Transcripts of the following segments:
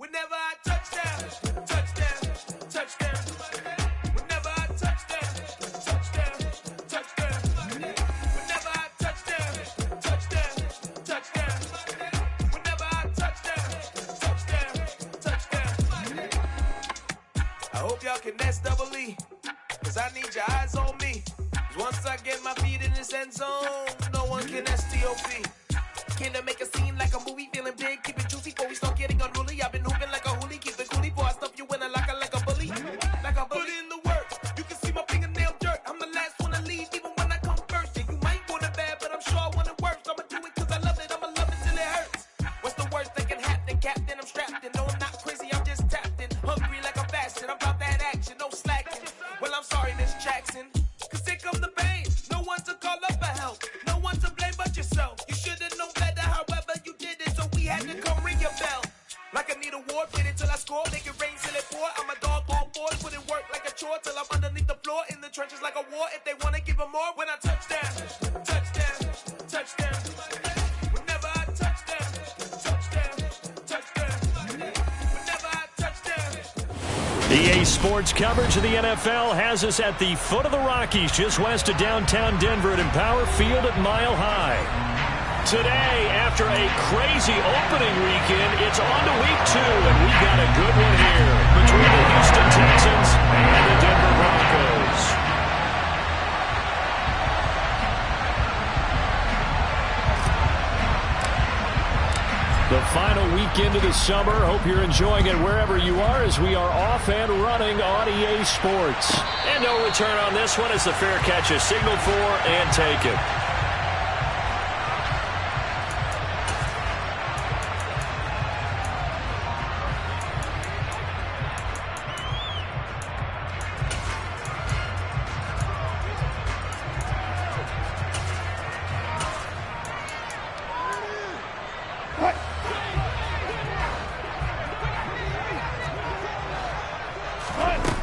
Whenever I touchdown, touchdown, touchdown. Whenever I touchdown, touchdown, touchdown. Whenever I touchdown, touchdown, touchdown. Whenever I touchdown, touchdown, touchdown. I hope y'all can nest double E, cause I need your eyes on me. Once I get my feet in this end zone, no one can STOP. Can I make a scene like a movie, feeling big, keep it juicy before we start getting unruly. I've been hooping like a hoolie, keep it coolie before I stuff you in a locker like a bully. Like a bully. Put in the work, you can see my fingernail dirt. I'm the last one to leave, even when I come first. Yeah, you might want it bad, but I'm sure I want it worse. I'ma do it cause I love it, I'ma love it till it hurts. What's the worst that can happen, Captain? I'm strapped in, no I'm not crazy, I'm just tapped in. Hungry like I'm fasting, I'm about that action, no slacking. Well, I'm sorry, Miss Jackson, cause here come the pain. No one to call up for help, no one to blame but yourself. You should've known better, however you did it, so we had to come ring your bell. Like I need a war, fit it till I score, make it rain till it pour. I'm a dog on board, put in work like a chore till I'm underneath the floor, in the trenches like a war. If they wanna give them more, when I touchdown, touchdown, touchdown. Whenever I touchdown, touchdown, touchdown. Whenever I touchdown. EA Sports coverage of the NFL has us at the foot of the Rockies, just west of downtown Denver at Empower Field at Mile High. Today, after a crazy opening weekend, it's on to week 2, and we got a good one here between the Houston Texans and the Denver Broncos. The final weekend of the summer. Hope you're enjoying it wherever you are as we are off and running on EA Sports. And no return on this one as the fair catch is signaled for and taken.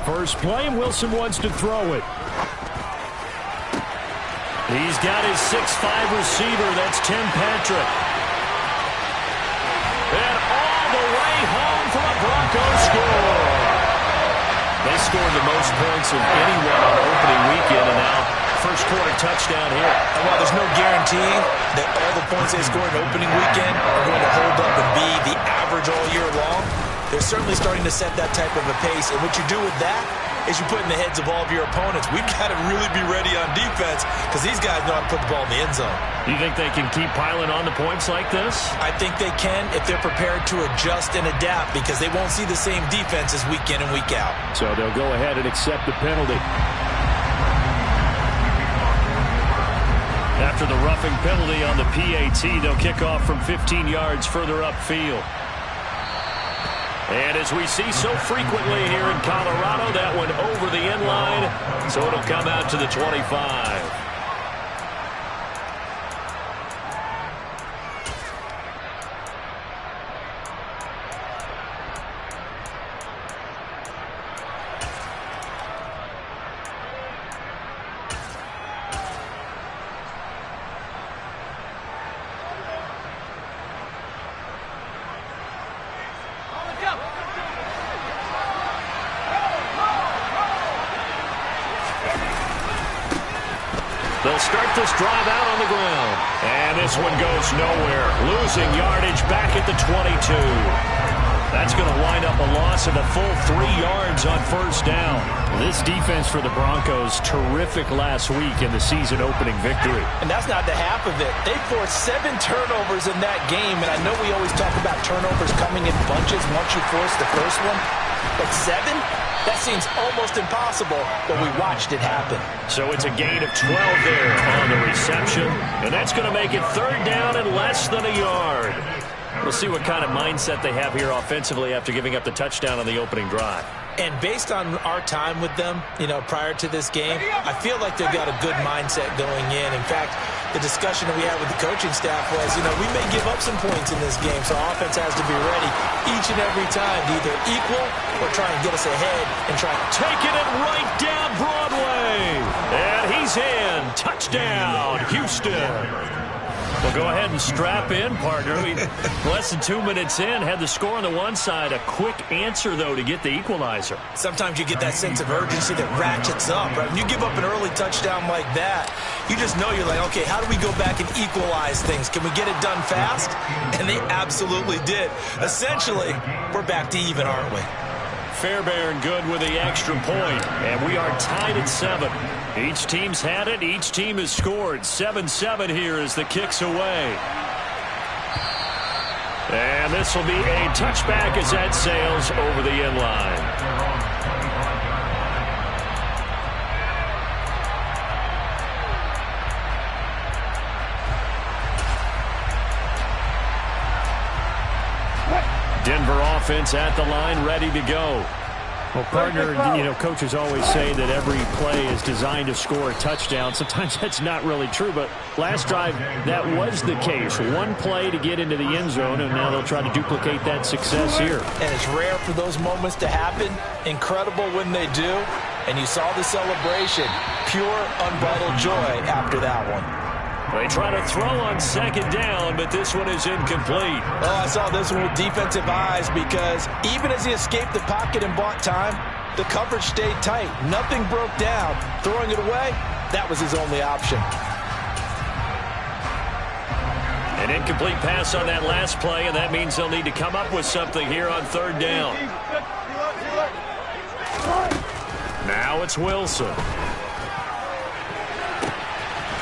First play, and Wilson wants to throw it. He's got his 6'5" receiver. That's Tim Patrick. And all the way home for a Broncos score. They scored the most points of anyone on opening weekend, and now first quarter touchdown here. And while there's no guarantee that all the points they scored in opening weekend are going to hold up and be the average all year long, they're certainly starting to set that type of a pace. And what you do with that is you put in the heads of all of your opponents, we've got to really be ready on defense because these guys know how to put the ball in the end zone. You think they can keep piling on the points like this? I think they can if they're prepared to adjust and adapt because they won't see the same defenses week in and week out. So they'll go ahead and accept the penalty. After the roughing penalty on the PAT, they'll kick off from 15 yards further upfield. And as we see so frequently here in Colorado, that one over the end line, so it'll come out to the 25. They'll start this drive out on the ground. And this one goes nowhere. Losing yardage back at the 22. That's going to wind up a loss of a full 3 yards on first down. This defense for the Broncos, terrific last week in the season opening victory. And that's not the half of it. They forced 7 turnovers in that game. And I know we always talk about turnovers coming in bunches once you force the first one. But 7? That seems almost impossible, but we watched it happen. So it's a gain of 12 there on the reception, and that's going to make it third down and less than a yard. We'll see what kind of mindset they have here offensively after giving up the touchdown on the opening drive. And based on our time with them, prior to this game, I feel like they've got a good mindset going in. In fact, the discussion that we had with the coaching staff was, we may give up some points in this game, so our offense has to be ready each and every time to either equal or try and get us ahead and try taking it right down Broadway. And he's in. Touchdown, Houston. The Go ahead and strap in, partner. Less than 2 minutes in, had the score on the one side. A quick answer, though, to get the equalizer. Sometimes you get that sense of urgency that ratchets up, right? When you give up an early touchdown like that, you just know you're like, okay, how do we go back and equalize things? Can we get it done fast? And they absolutely did. Essentially, we're back to even, aren't we? Fairbairn good with the extra point, and we are tied at 7. Each team's had it. Each team has scored. 7-7 here as the kick's away. And this will be a touchback as that sails over the end line. Denver offense at the line, ready to go. Well, partner, coaches always say that every play is designed to score a touchdown. Sometimes that's not really true, but last drive, that was the case. One play to get into the end zone, and now they'll try to duplicate that success here. And it's rare for those moments to happen. Incredible when they do. And you saw the celebration. Pure, unbridled joy after that one. They try to throw on second down, but this one is incomplete. Oh, I saw this one with defensive eyes because even as he escaped the pocket and bought time, the coverage stayed tight. Nothing broke down. Throwing it away, that was his only option. An incomplete pass on that last play, and that means they'll need to come up with something here on third down. Now it's Wilson.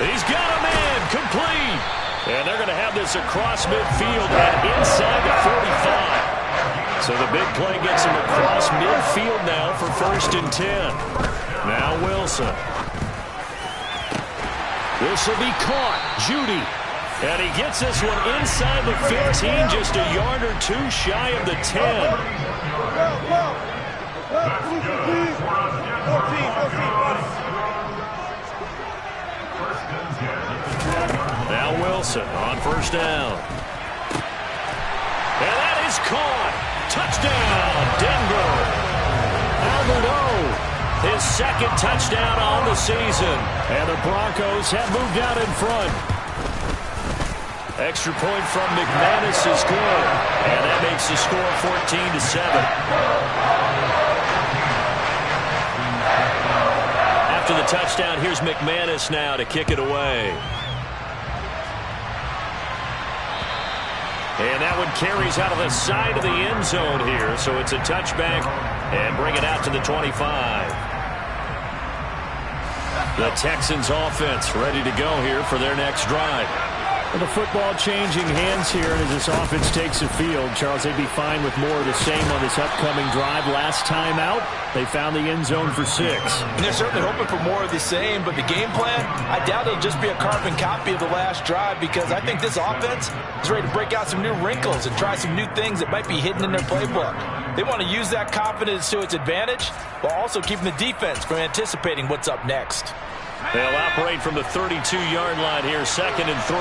He's got a man, complete. And they're going to have this across midfield and inside the 45. So the big play gets him across midfield now for 1st and 10. Now Wilson. This will be caught. Judy. And he gets this one inside the 15, just a yard or two shy of the 10. Now Wilson on 1st down. And that is caught. Touchdown, Denver. Albert O, his 2nd touchdown on the season. And the Broncos have moved out in front. Extra point from McManus is good. And that makes the score 14-7. After the touchdown, here's McManus now to kick it away. And that one carries out of the side of the end zone here. So it's a touchback and bring it out to the 25. The Texans offense ready to go here for their next drive. Well, the football changing hands here, and as this offense takes the field, Charles, they'd be fine with more of the same on this upcoming drive. Last time out, they found the end zone for 6. And they're certainly hoping for more of the same, but the game plan, I doubt it'll just be a carbon copy of the last drive because I think this offense is ready to break out some new wrinkles and try some new things that might be hidden in their playbook. They want to use that confidence to its advantage while also keeping the defense from anticipating what's up next. They'll operate from the 32-yard line here, 2nd and 3.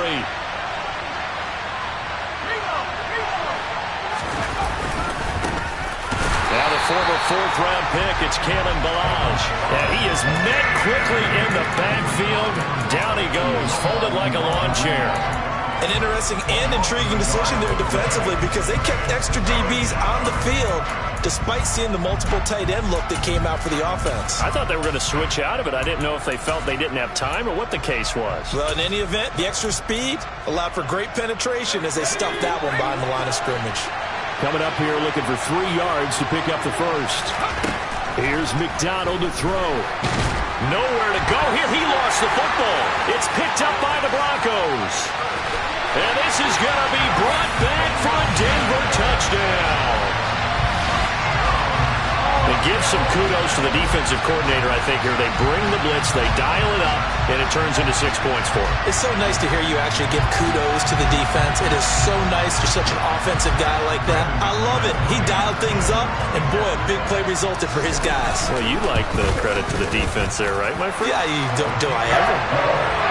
Now the former 4th-round pick, it's Kalen Ballage. And he is met quickly in the backfield. Down he goes, folded like a lawn chair. An interesting and intriguing decision there defensively because they kept extra DBs on the field despite seeing the multiple tight end look that came out for the offense. I thought they were going to switch out of it. I didn't know if they felt they didn't have time or what the case was. Well, in any event, the extra speed allowed for great penetration as they stuffed that one behind the line of scrimmage. Coming up here looking for 3 yards to pick up the 1st. Here's McDonald to throw. Nowhere to go here. He lost the football. It's picked up by the Broncos. And this is going to be brought back for a Denver touchdown. They give some kudos to the defensive coordinator, I think, here. They bring the blitz, they dial it up, and it turns into 6 points for them. It's so nice to hear you actually give kudos to the defense. It is so nice you're such an offensive guy like that. I love it. He dialed things up, and boy, a big play resulted for his guys. Well, you like the credit to the defense there, right, my friend? Yeah, do I ever?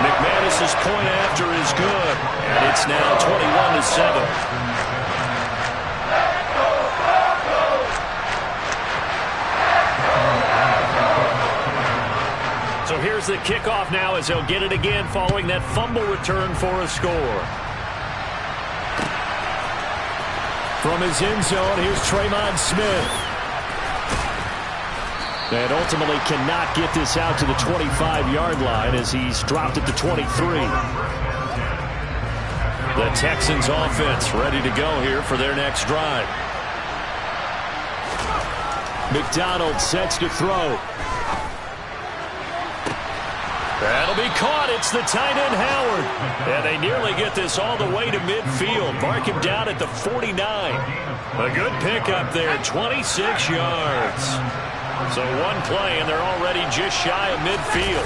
McManus's point after is good, and it's now 21-7. So here's the kickoff now as they'll get it again following that fumble return for a score. From his end zone, here's Tremon Smith. And ultimately cannot get this out to the 25-yard line as he's dropped at the 23. The Texans offense ready to go here for their next drive. McDonald sets to throw. That'll be caught. It's the tight end, Howard. And they nearly get this all the way to midfield. Mark him down at the 49. A good pickup there, 26 yards. So one play, and they're already just shy of midfield.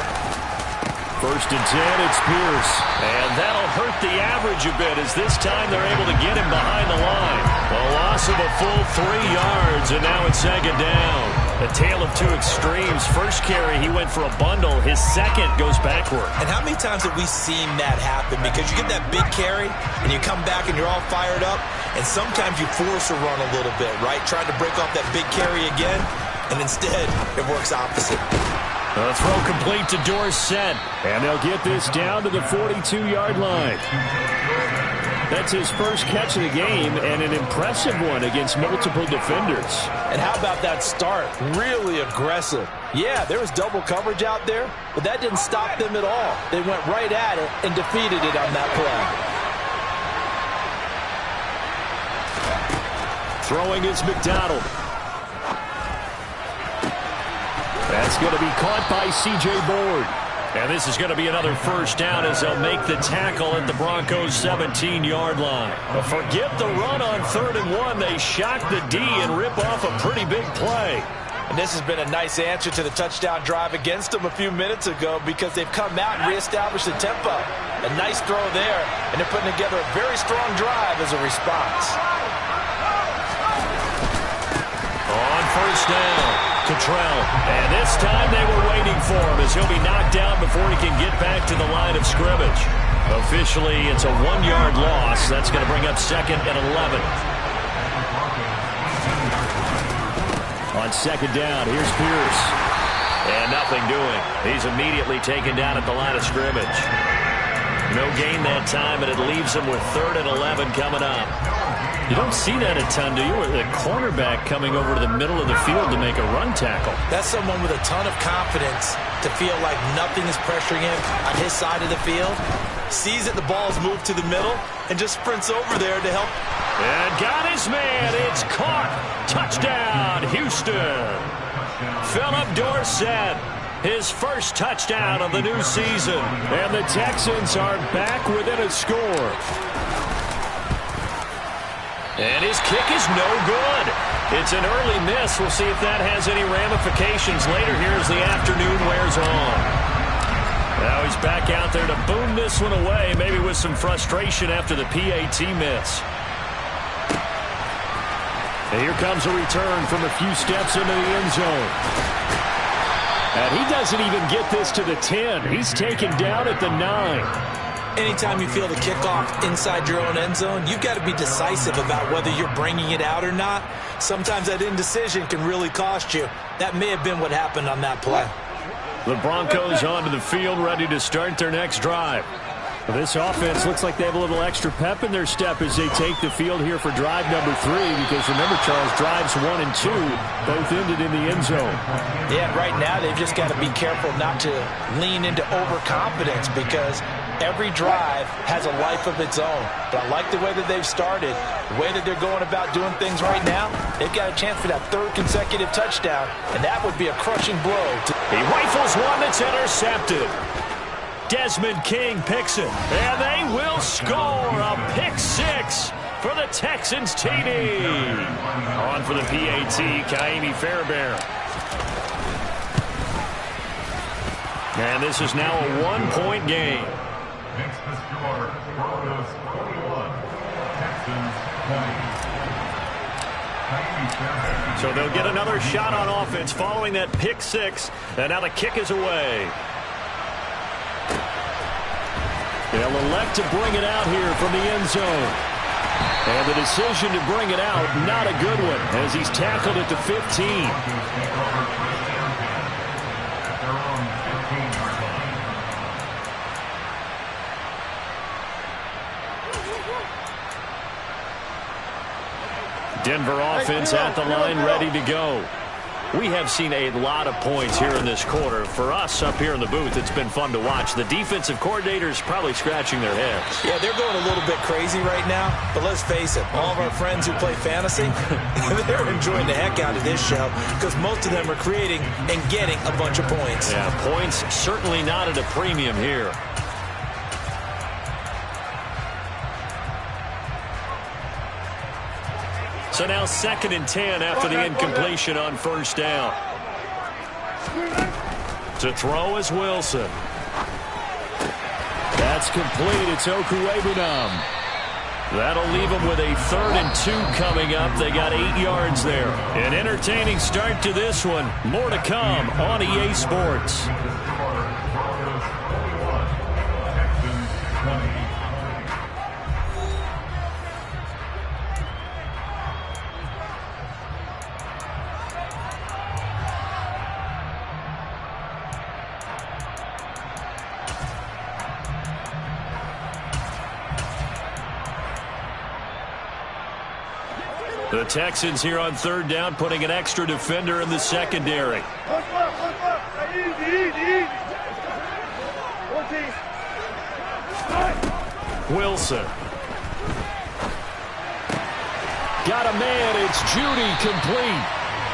1st and 10, it's Pierce. And that'll hurt the average a bit as this time they're able to get him behind the line. A loss of a full 3 yards, and now it's 2nd down. A tale of two extremes. First carry, he went for a bundle. His second goes backward. And how many times have we seen that happen? Because you get that big carry, and you come back and you're all fired up, and sometimes you force a run a little bit, right? Trying to break off that big carry again, and instead it works opposite. The throw complete to Dorsett, and they'll get this down to the 42-yard line. That's his first catch of the game, and an impressive one against multiple defenders. And how about that start? Really aggressive. Yeah, there was double coverage out there, but that didn't stop them at all. They went right at it and defeated it on that play. Throwing is McDonald. That's going to be caught by C.J. Board. And this is going to be another first down as they'll make the tackle at the Broncos' 17-yard line. But forget the run on 3rd and 1. They shock the D and rip off a pretty big play. And this has been a nice answer to the touchdown drive against them a few minutes ago because they've come out and reestablished the tempo. A nice throw there, and they're putting together a very strong drive as a response. On 1st down. Cottrell, and this time they were waiting for him as he'll be knocked down before he can get back to the line of scrimmage. Officially, it's a 1-yard loss. That's going to bring up 2nd and 11. On 2nd down, here's Pierce. And nothing doing. He's immediately taken down at the line of scrimmage. No gain that time, and it leaves him with 3rd and 11 coming up. You don't see that a ton, do you? With a cornerback coming over to the middle of the field to make a run tackle. That's someone with a ton of confidence to feel like nothing is pressuring him on his side of the field. Sees that the ball's moved to the middle and just sprints over there to help. And got his man. It's caught. Touchdown, Houston. Philip Dorsett. His first touchdown of the new season. And the Texans are back within a score. And his kick is no good. It's an early miss. We'll see if that has any ramifications later here as the afternoon wears on. Now he's back out there to boom this one away, maybe with some frustration after the PAT miss. And here comes a return from a few steps into the end zone. And he doesn't even get this to the 10. He's taken down at the 9. Anytime you feel the kickoff inside your own end zone, you've got to be decisive about whether you're bringing it out or not. Sometimes that indecision can really cost you. That may have been what happened on that play. The Broncos onto the field, ready to start their next drive. Well, this offense looks like they have a little extra pep in their step as they take the field here for drive number 3, because remember, Charles, drives 1 and 2 both ended in the end zone. Yeah, right now they've just got to be careful not to lean into overconfidence because every drive has a life of its own. But I like the way that they've started, the way that they're going about doing things right now. They've got a chance for that 3rd consecutive touchdown, and that would be a crushing blow. He rifles one that's intercepted. Desmond King picks it, and they will score a pick 6 for the Texans TD. On for the PAT, Kaimi Fairbairn. And this is now a 1-point game. Next to score, Broncos 41, Texans 20. So they'll get another shot on offense following that pick 6, and now the kick is away. They'll elect to bring it out here from the end zone. And the decision to bring it out, not a good one, as he's tackled at the 15. Denver offense at the line, ready to go. We have seen a lot of points here in this quarter. For us up here in the booth, it's been fun to watch. The defensive coordinators probably scratching their heads. Yeah, they're going a little bit crazy right now. But let's face it, all of our friends who play fantasy, they're enjoying the heck out of this show because most of them are creating and getting a bunch of points. Yeah, points certainly not at a premium here. So now 2nd and 10 after the incompletion on first down. To throw is Wilson. That's complete. It's Okuwebunam. That'll leave them with a 3rd and 2 coming up. They got 8 yards there. An entertaining start to this one. More to come on EA Sports. The Texans here on 3rd down, putting an extra defender in the secondary. Wilson. Got a man. It's Judy complete.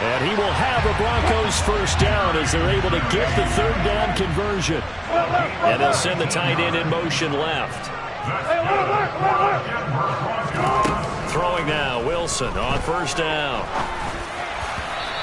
And he will have a Broncos first down as they're able to get the 3rd down conversion. And they'll send the tight end in motion left. Throwing now, Wilson on first down.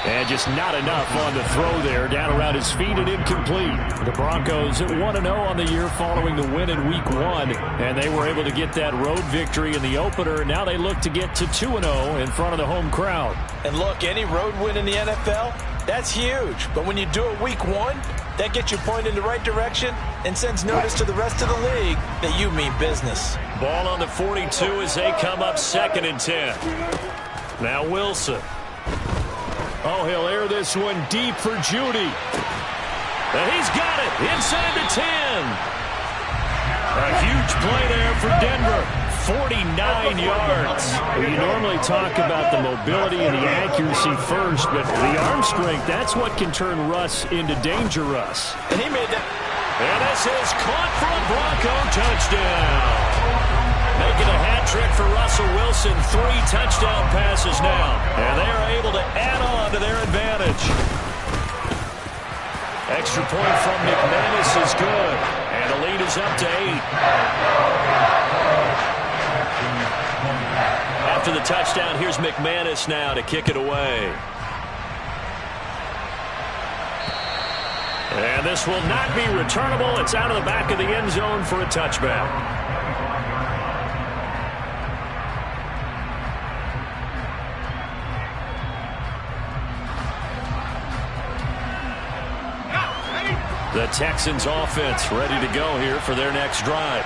And just not enough on the throw there. Down around his feet and incomplete. The Broncos at 1-0 on the year following the win in Week 1. And they were able to get that road victory in the opener. Now they look to get to 2-0 in front of the home crowd. And look, any road win in the NFL, that's huge. But when you do it Week 1, that gets you pointed in the right direction and sends notice to the rest of the league that you mean business. Ball on the 42 as they come up 2nd and 10. Now Wilson. Oh, he'll air this one deep for Judy. And he's got it inside the 10. A huge play there for Denver. 49 yards. Well, you normally talk about the mobility and the accuracy first, but the arm strength, that's what can turn Russ into Danger Russ. And he made that. And this is caught for a Bronco touchdown. Making a hat trick for Russell Wilson. 3 touchdown passes now. And they are able to add on to their advantage. Extra point from McManus is good. And the lead is up to 8. After the touchdown, here's McManus now to kick it away. And this will not be returnable. It's out of the back of the end zone for a touchback. The Texans offense ready to go here for their next drive.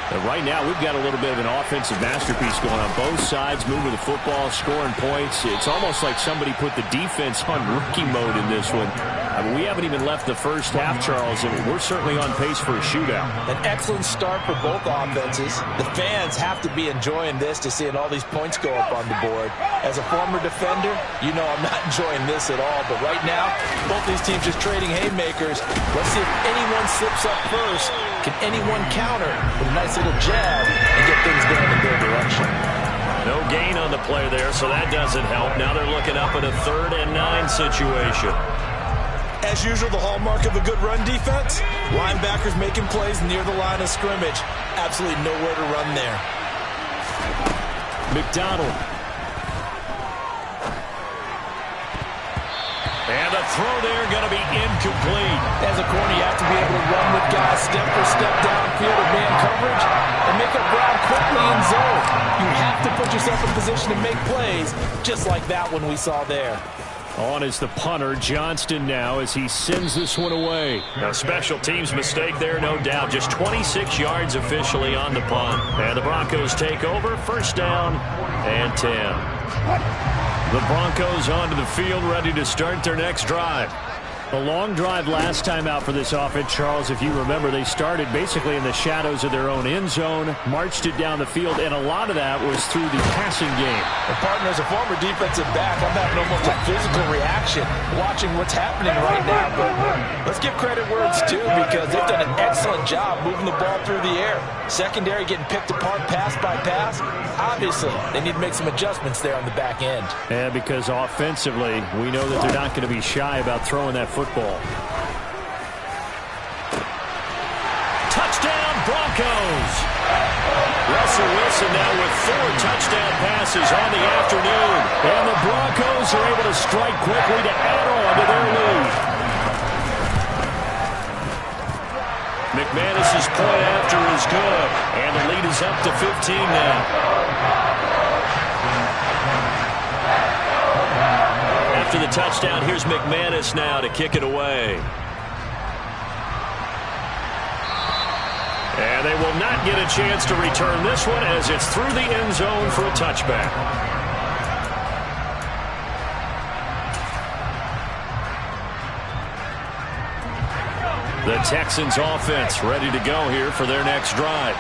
And right now, we've got a little bit of an offensive masterpiece going on. Both sides moving the football, scoring points. It's almost like somebody put the defense on rookie mode in this one. I mean, we haven't even left the first half, Charles, and we're certainly on pace for a shootout. An excellent start for both offenses. The fans have to be enjoying this to seeing all these points go up on the board. As a former defender, you know I'm not enjoying this at all. But right now, both these teams just trading haymakers. Let's see if anyone slips up first. Can anyone counter with a nice little jab and get things going in their direction? No gain on the play there, so that doesn't help. Now they're looking up at a 3rd and 9 situation. As usual, the hallmark of a good run defense, linebackers making plays near the line of scrimmage. Absolutely nowhere to run there. McDonald. And the throw there going to be incomplete. As a corner, you have to be able to run with guys step for step downfield of man coverage and make up ground quickly in zone. You have to put yourself in position to make plays, just like that one we saw there. On is the punter, Johnston now, as he sends this one away. A special teams mistake there, no doubt. Just 26 yards officially on the punt. And the Broncos take over. First down and 10. The Broncos onto the field, ready to start their next drive. A long drive last time out for this offense, Charles. If you remember, they started basically in the shadows of their own end zone, marched it down the field, and a lot of that was through the passing game. And partner, as a former defensive back, I'm having almost a physical reaction watching what's happening right now. But let's give credit where it's due, because they've done an excellent job moving the ball through the air. Secondary getting picked apart pass by pass. Obviously, they need to make some adjustments there on the back end. Yeah, because offensively, we know that they're not going to be shy about throwing that football. Touchdown, Broncos! Russell Wilson now with 4 touchdown passes on the afternoon. And the Broncos are able to strike quickly to add on to their lead. McManus's point after is good. And the lead is up to 15 now. After the touchdown, here's McManus now to kick it away. And they will not get a chance to return this one as it's through the end zone for a touchback. The Texans offense ready to go here for their next drive.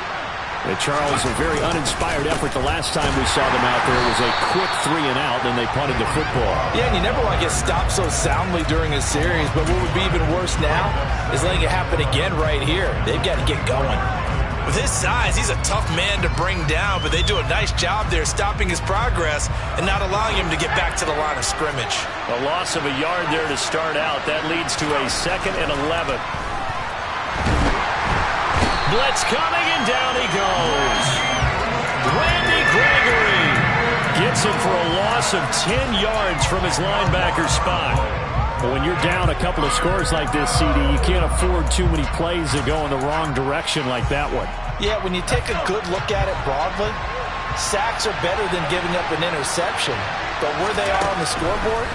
Charles, a very uninspired effort the last time we saw them out there. It was a quick 3 and out, then they punted the football. Yeah, and you never want to get stopped so soundly during a series, but what would be even worse now is letting it happen again right here. They've got to get going. With his size, he's a tough man to bring down, but they do a nice job there stopping his progress and not allowing him to get back to the line of scrimmage. A loss of a yard there to start out. That leads to a 2nd and 11. Blitz coming, and down he goes. Randy Gregory gets him for a loss of 10 yards from his linebacker spot. But when you're down a couple of scores like this, CD, you can't afford too many plays that go in the wrong direction like that one. Yeah, when you take a good look at it broadly, sacks are better than giving up an interception. But where they are on the scoreboard,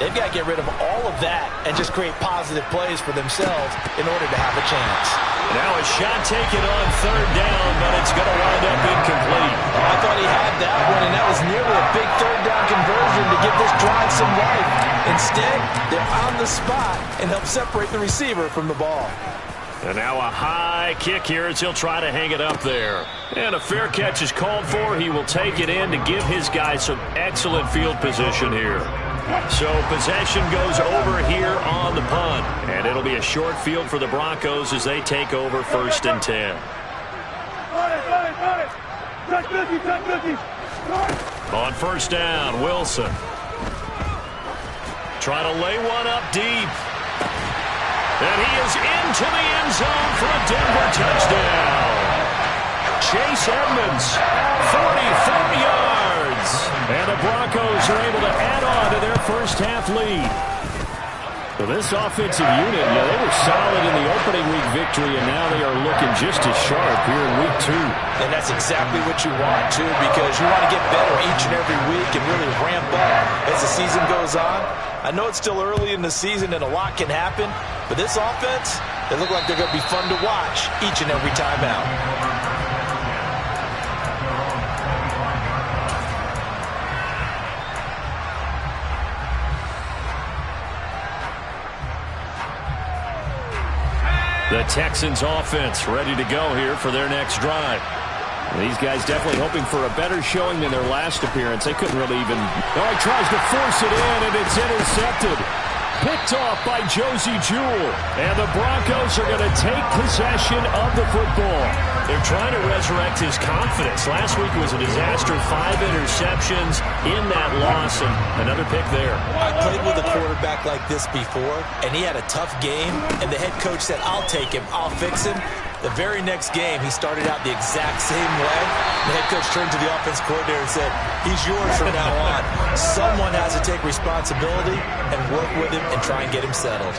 they've got to get rid of all of that and just create positive plays for themselves in order to have a chance. Now a shot taken on 3rd down, but it's going to wind up incomplete. Oh, I thought he had that one, and that was nearly a big 3rd down conversion to give this drive some life. Instead, they're on the spot and help separate the receiver from the ball. And now a high kick here as he'll try to hang it up there. And a fair catch is called for. He will take it in to give his guys some excellent field position here. So possession goes over here on the punt. And it'll be a short field for the Broncos as they take over 1st and 10. On 1st down, Wilson. Trying to lay one up deep. And he is into the end zone for a Denver touchdown. Chase Edmonds, 44 yards. And the Broncos are able to add on to their first half lead. So this offensive unit, they were solid in the opening week victory, and now they are looking just as sharp here in week 2. And that's exactly what you want, too, because you want to get better each and every week and really ramp up as the season goes on. I know it's still early in the season and a lot can happen, but this offense, they look like they're going to be fun to watch each and every time out. The Texans offense ready to go here for their next drive. These guys definitely hoping for a better showing than their last appearance. They couldn't really even... Oh, he tries to force it in, and it's intercepted. Picked off by Josie Jewell. And the Broncos are going to take possession of the football. They're trying to resurrect his confidence. Last week was a disaster. 5 interceptions in that loss, and another pick there. I played with a quarterback like this before, and he had a tough game, and the head coach said, I'll take him, I'll fix him. The very next game, he started out the exact same way. The head coach turned to the offense coordinator and said, he's yours from now on. Someone has to take responsibility and work with him and try and get him settled.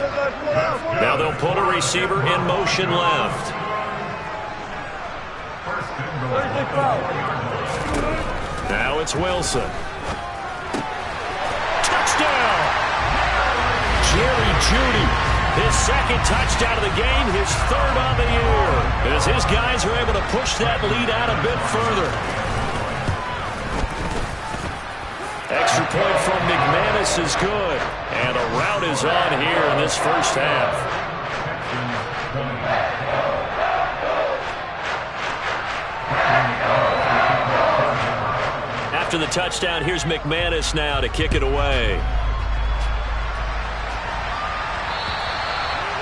Now they'll put a receiver in motion left. Now it's Wilson. Touchdown! Jerry Jeudy. His 2nd touchdown of the game, his 3rd on the year. As his guys are able to push that lead out a bit further. Extra point from McManus is good. And a rout is on here in this first half. After the touchdown, here's McManus now to kick it away.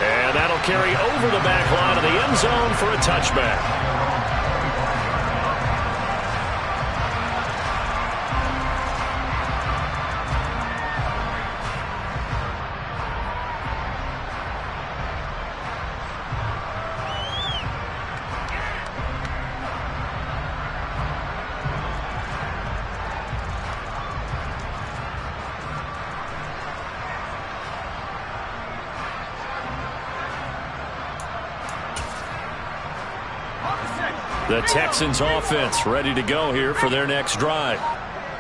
And that'll carry over the back line of the end zone for a touchback. The Texans offense ready to go here for their next drive.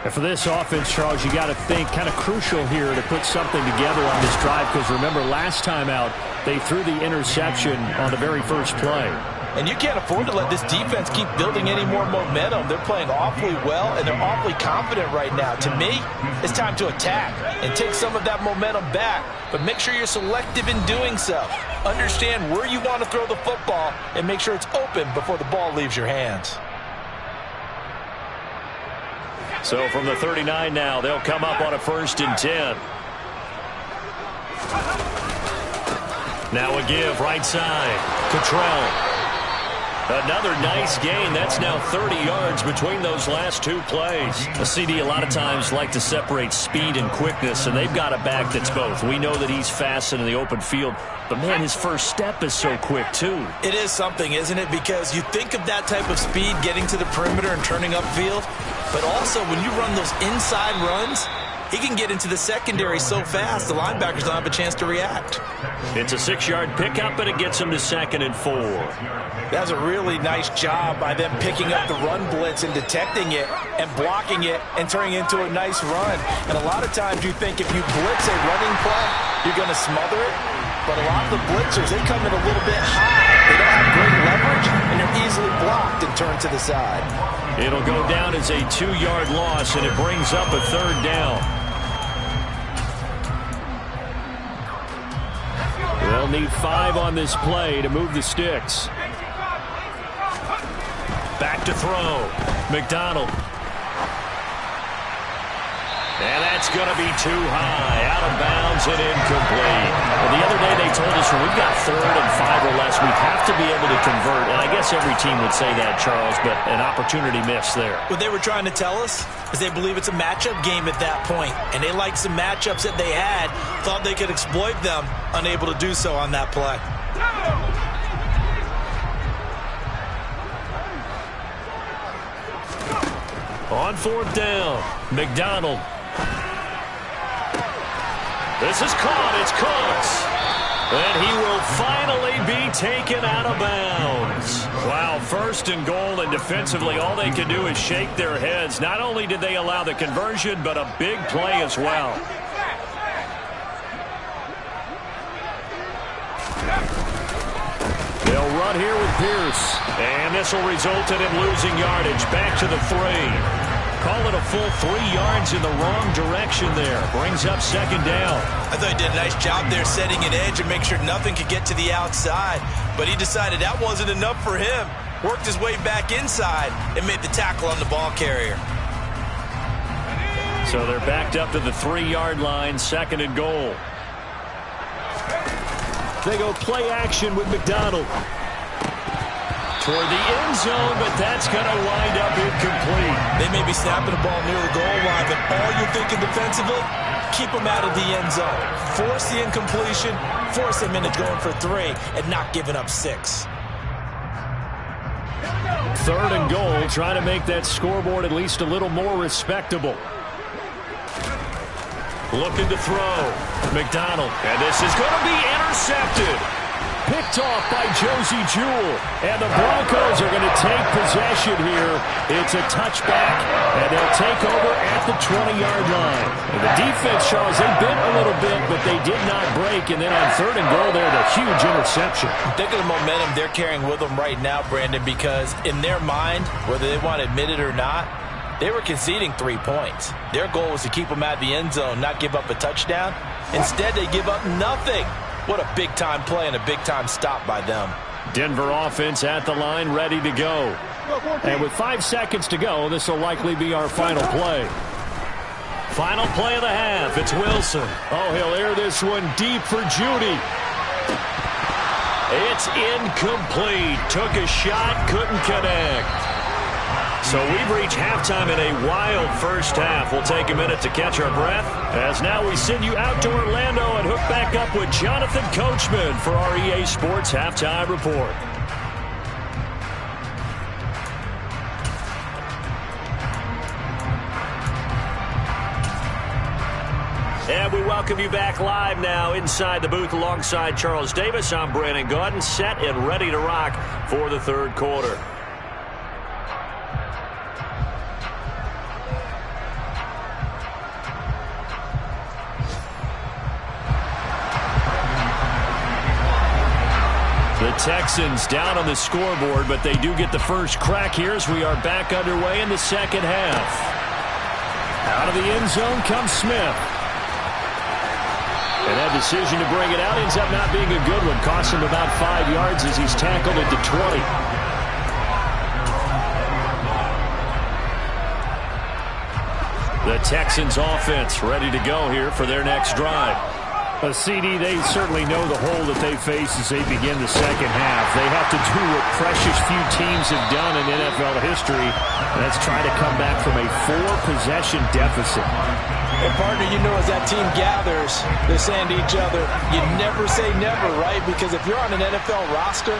And for this offense, Charles, you got to think kind of crucial here to put something together on this drive, because remember last time out they threw the interception on the very first play. And you can't afford to let this defense keep building any more momentum. They're playing awfully well, and they're awfully confident right now. To me, it's time to attack and take some of that momentum back. But make sure you're selective in doing so. Understand where you want to throw the football and make sure it's open before the ball leaves your hands. So from the 39 now, they'll come up on a 1st and 10. Now a give right side. Cottrell. Another nice gain. That's now 30 yards between those last two plays. A CD a lot of times like to separate speed and quickness, and they've got a back that's both. We know that he's fast in the open field, but man, his first step is so quick too. It is something, isn't it? Because you think of that type of speed getting to the perimeter and turning upfield, but also when you run those inside runs, he can get into the secondary so fast the linebackers don't have a chance to react. It's a 6-yard pickup, and it gets him to 2nd and 4. That's a really nice job by them picking up the run blitz and detecting it and blocking it and turning it into a nice run. And a lot of times you think if you blitz a running play, you're going to smother it. But a lot of the blitzers, they come in a little bit high. They don't have great leverage, and they're easily blocked and turned to the side. It'll go down as a 2-yard loss, and it brings up a 3rd down. They'll need 5 on this play to move the sticks. Back to throw. McDonald. And that's going to be too high. Out of bounds and incomplete. Well, the other day they told us when we've got 3rd and 5 or less, we have to be able to convert. And I guess every team would say that, Charles, but an opportunity missed there. What they were trying to tell us is they believe it's a matchup game at that point. And they liked some matchups that they had, thought they could exploit them, unable to do so on that play. On 4th down, McDonald. This is caught. It's Cooks. And he will finally be taken out of bounds. Wow, 1st and goal, and defensively all they can do is shake their heads. Not only did they allow the conversion, but a big play as well. They'll run here with Pierce. And this will result in him losing yardage. Back to the 3. Call it a full 3 yards in the wrong direction there. Brings up 2nd down. I thought he did a nice job there setting an edge and make sure nothing could get to the outside. But he decided that wasn't enough for him. Worked his way back inside and made the tackle on the ball carrier. So they're backed up to the 3-yard line, 2nd and goal. They go play action with McDonald. Toward the end zone, but that's going to wind up incomplete. They may be snapping the ball near the goal line, but all you're thinking defensively, keep them out of the end zone. Force the incompletion, force them into going for 3, and not giving up 6. 3rd and goal, trying to make that scoreboard at least a little more respectable. Looking to throw. McDonald. And this is going to be intercepted. Picked off by Josie Jewell. And the Broncos are going to take possession here. It's a touchback, and they'll take over at the 20-yard line. And the defense, Charles, they bit a little bit, but they did not break. And then on 3rd and goal there, the huge interception. Think of the momentum they're carrying with them right now, Brandon, because in their mind, whether they want to admit it or not, They were conceding 3 points. Their goal was to keep them out of the end zone, not give up a touchdown. Instead, they give up nothing. What a big-time play and a big-time stop by them. Denver offense at the line, ready to go. And with 5 seconds to go, this will likely be our final play. Final play of the half. It's Wilson. Oh, he'll air this one deep for Judy. It's incomplete. Took a shot, couldn't connect. So we've reached halftime in a wild first half. We'll take a minute to catch our breath, as now we send you out to Orlando and hook back up with Jonathan Coachman for our EA Sports Halftime Report. And we welcome you back live now inside the booth alongside Charles Davis. I'm Brandon Gaudin, set and ready to rock for the third quarter. The Texans down on the scoreboard, but they do get the first crack here as we are back underway in the second half. Out of the end zone comes Smith. And that decision to bring it out ends up not being a good one. Costs him about 5 yards as he's tackled at the 20. The Texans offense ready to go here for their next drive. CD, they certainly know the hole that they face as they begin the second half. They have to do what precious few teams have done in NFL history, and that's try to come back from a 4-possession deficit. And partner, you know, as that team gathers, they're saying to each other, you never say never, right? Because if you're on an NFL roster,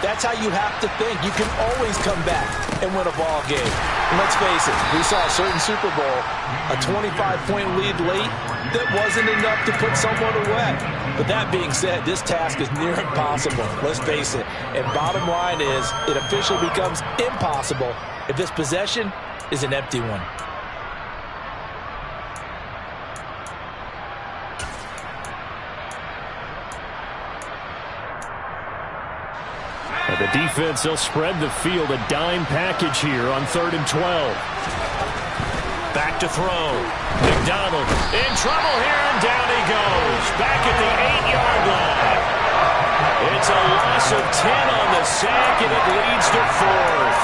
that's how you have to think. You can always come back and win a ball game. And let's face it, we saw a certain Super Bowl, a 25-point lead late, that wasn't enough to put someone away. But that being said, this task is near impossible. Let's face it. And bottom line is, it officially becomes impossible if this possession is an empty one. The defense, they'll spread the field, a dime package here on 3rd and 12. Back to throw. McDonald in trouble here, and down he goes. Back at the 8-yard line. It's a loss of 10 on the sack, and it leads to 4th.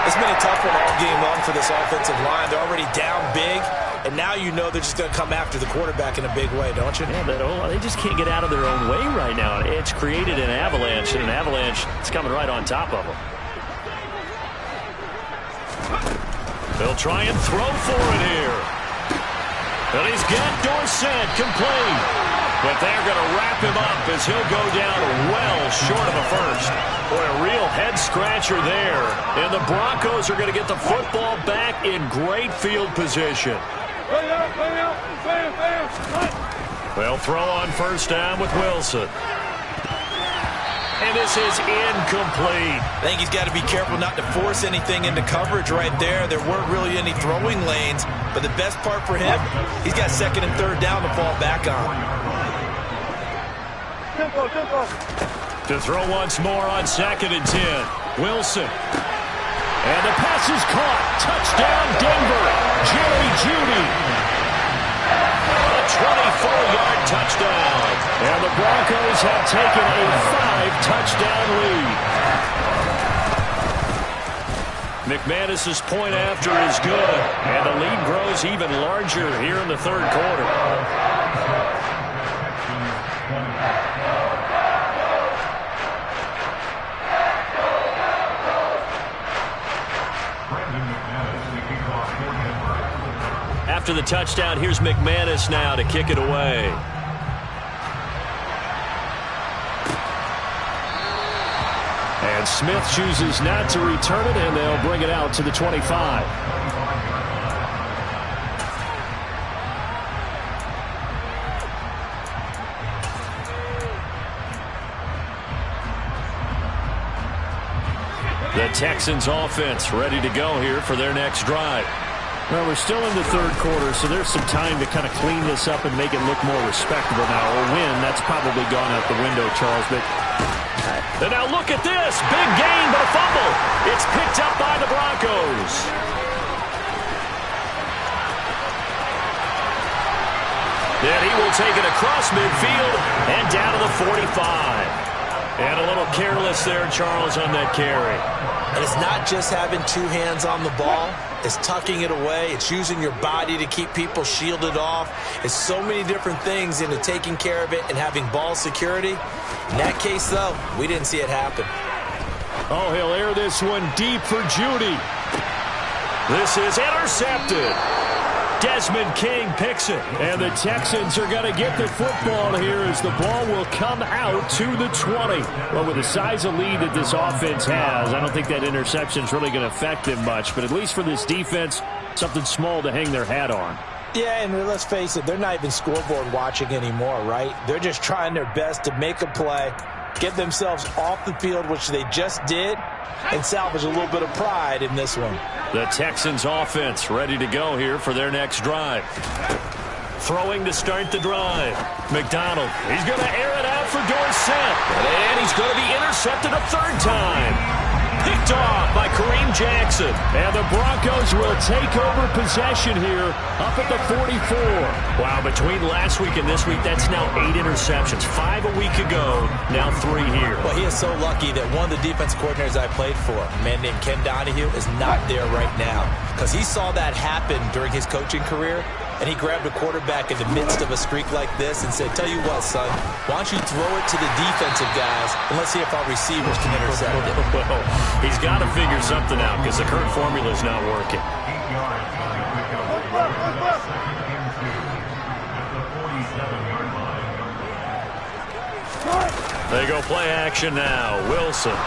It's been a tough one all game long for this offensive line. They're already down big, and now you know they're just going to come after the quarterback in a big way, don't you? Yeah, but they just can't get out of their own way right now. It's created an avalanche, and an avalanche is coming right on top of them. They'll try and throw for it here. And he's got Dorsett complete. But they're going to wrap him up as he'll go down well short of a first. Boy, a real head-scratcher there. And the Broncos are going to get the football back in great field position. They'll throw on first down with Wilson. And this is incomplete. I think he's got to be careful not to force anything into coverage right there. There weren't really any throwing lanes. But the best part for him, he's got 2nd and 3rd down to fall back on. To throw once more on 2nd and 10. Wilson. And the pass is caught. Touchdown, Denver. Jerry Jeudy. A 24-yard touchdown. And the Broncos have taken a 5-touchdown lead. McManus's point after is good. And the lead grows even larger here in the third quarter. After the touchdown, here's McManus now to kick it away. And Smith chooses not to return it, and they'll bring it out to the 25. The Texans offense ready to go here for their next drive. Well, we're still in the third quarter, so there's some time to kind of clean this up and make it look more respectable now. Or win, that's probably gone out the window, Charles. But and now look at this. Big gain, but a fumble. It's picked up by the Broncos. And he will take it across midfield and down to the 45. And a little careless there, Charles, on that carry. And it's not just having two hands on the ball. It's tucking it away. It's using your body to keep people shielded off. It's so many different things into taking care of it and having ball security. In that case, though, we didn't see it happen. Oh, he'll air this one deep for Judy. This is intercepted. Desmond King picks it. And the Texans are going to get the football here as the ball will come out to the 20. Well, with the size of lead that this offense has, I don't think that interception is really going to affect them much. But at least for this defense, something small to hang their hat on. Yeah, and let's face it, they're not even scoreboard watching anymore, right? They're just trying their best to make a play, get themselves off the field, which they just did, and salvage a little bit of pride in this one. The Texans offense ready to go here for their next drive. Throwing to start the drive. McDonald, he's going to air it out for Dorsett. And he's going to be intercepted a third time. Picked off by Kareem Jackson. And the Broncos will take over possession here up at the 44. Wow, between last week and this week, that's now 8 interceptions. 5 a week ago, now 3 here. Well, he is so lucky that one of the defense coordinators I played for, a man named Ken Donahue, is not there right now. Because he saw that happen during his coaching career, and he grabbed a quarterback in the midst of a streak like this and said, tell you what, son, why don't you throw it to the defensive guys, and let's see if our receivers can intercept it. Well, he's got to figure something out because the current formula is not working. 8 yards on the pickup. Second and 2 at the 47-yard line. They go play action now. Wilson.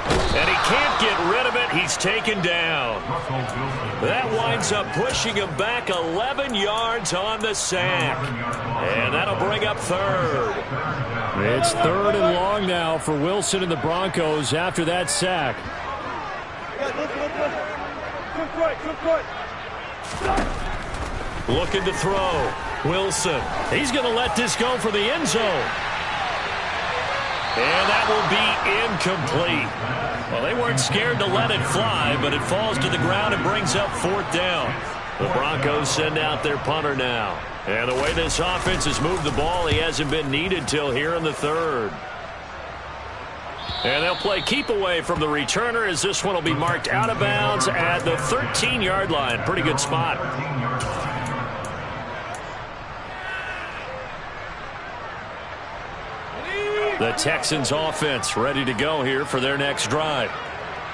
And he can't get rid of it. He's taken down. That winds up pushing him back 11 yards on the sack. And that'll bring up third. It's 3rd and long now for Wilson and the Broncos after that sack. Looking to throw. Wilson. He's going to let this go for the end zone. And that will be incomplete. Well, they weren't scared to let it fly, but it falls to the ground and brings up 4th down. The Broncos send out their punter now. And the way this offense has moved the ball, he hasn't been needed till here in the 3rd. And they'll play keep away from the returner as this one will be marked out of bounds at the 13-yard line. Pretty good spot. The Texans offense ready to go here for their next drive.